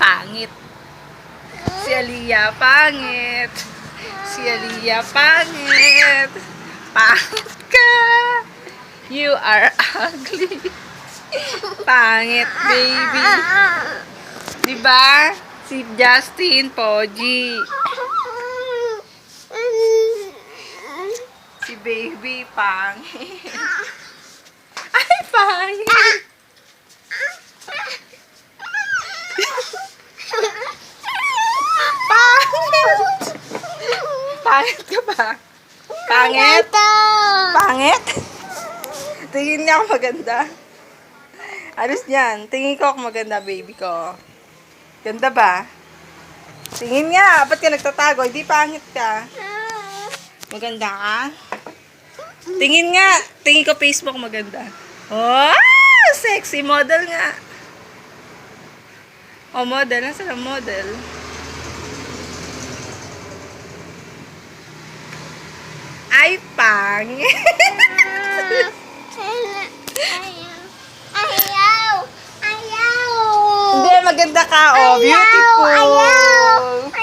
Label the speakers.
Speaker 1: pangit. Si Aliyah, pangit. Si Aliyah, pangit. Pangit ka. You are ugly. Pangit, baby. Diba? Si Justin, Poji. Si baby, pangit. Ay, pangit. Pangit. Pangit ka ba? Pangit? Pangit? Tingin niya ako maganda. Alis niyan. Tingin ko ako maganda, baby ko. Ganda ba? Tingin nga. Ba't ka nagtatago? Hindi pangit ka. Maganda ka? Tingin nga. Tingin ko Facebook maganda. Oh! Sexy model nga. Oh, model. Nasaan ang model? Ay, pangit.
Speaker 2: Ayaw!
Speaker 1: Hindi, maganda ka, oh. Beautiful.